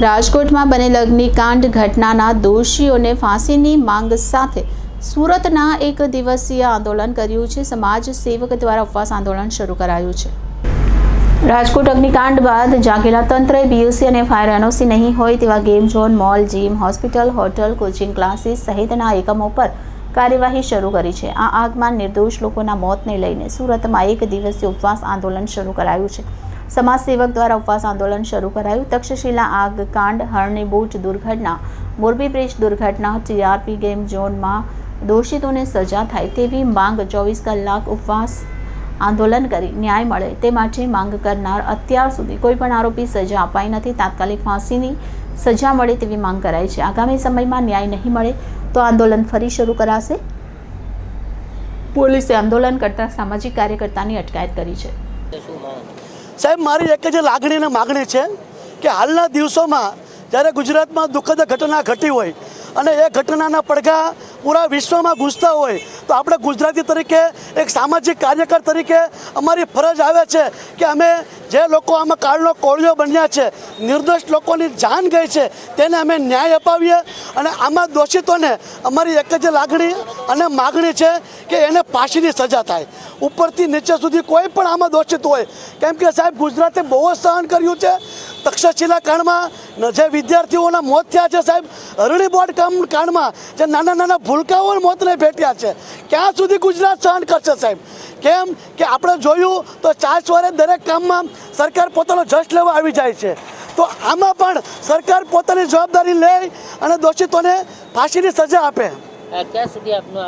રાજકોટમાં બનેલ અગ્નિકાંડ ઘટનાના દોષીઓને ફાંસીની માંગ સાથે સુરતના એક દિવસીય આંદોલન કર્યું છે। સમાજ સેવક દ્વારા ઉપવાસ આંદોલન શરૂ કરાયું છે। રાજકોટ અગ્નિકાંડ બાદ જાગેલા તંત્રએ બીયુસી અને ફાયર એનઓસી નહીં હોય તેવા game zone, mall, gym, hospital, hotel, coaching classes સહિતના એકમો પર કાર્યવાહી શરૂ કરી છે। આ આગમાં નિર્દોષ લોકોના મોતને લઈને સુરતમાં એક દિવસીય ઉપવાસ આંદોલન શરૂ કરાયું છે। સમાજ સેવક દ્વારા ઉપવાસ આંદોલન શરૂ કરાયું। તક્ષશિલા આગ કાંડ, હરણી બોટ દુર્ઘટના, મોરબી બ્રિજ દુર્ઘટના, ટીઆરપી ગેમ ઝોનમાં દોષિતોને સજા થાય તેવી માંગ 24 કલાક ઉપવાસ આંદોલન કરી ન્યાય મળે તે માટે માંગ કરનાર અત્યાર સુધી કોઈપણ આરોપી સજા અપાઈ નથી। તાત્કાલિક ફાંસીની સજા મળે તેવી માંગ કરાઈ છે। આગામી સમયમાં ન્યાય નહીં મળે તો આંદોલન ફરી શરૂ કરાશે। પોલીસે આંદોલન કરતા સામાજિક કાર્યકર્તાની અટકાયત કરી છે। સાહેબ, મારી એક જ લાગણી અને માગણી છે કે હાલના દિવસોમાં જ્યારે ગુજરાતમાં દુઃખદ ઘટના ઘટી હોય અને એ ઘટનાના પડઘા પૂરા વિશ્વમાં ગૂંજતા હોય તો આપણે ગુજરાતી તરીકે એક સામાજિક કાર્યકર તરીકે અમારી ફરજ આવે છે કે અમે જે લોકો આમાં કાળનો કોળિયો બન્યા છે, નિર્દોષ લોકોની જાન ગઈ છે, તેને અમે ન્યાય અપાવીએ અને આમાં દોષિતોને અમારી એક જ લાગણી અને માગણી છે કે એને ફાંસીની સજા થાય। ઉપરથી નીચે સુધી કોઈ પણ આમાં દોષિત હોય, કેમ કે સાહેબ ગુજરાતે બહુ જ સહન કર્યું છે। તક્ષશિલા કાંડમાં જે વિદ્યાર્થીઓના મોત થયા છે સાહેબ, હરણી બોટ કાંડમાં જે નાના નાના ભૂલકાઓ મોતને ભેટ્યા છે, ક્યાં સુધી ગુજરાત સહન કરશે સાહેબ? કેમ કે આપણે જોયું તો 4 સવારે દરેક કામમાં સરકાર પોતાનો જશ લેવા આવી જાય છે, તો આમાં પણ સરકાર પોતાની જવાબદારી લે અને દોષિતોને ફાંસીની સજા આપે। ક્યાં સુધી આપનું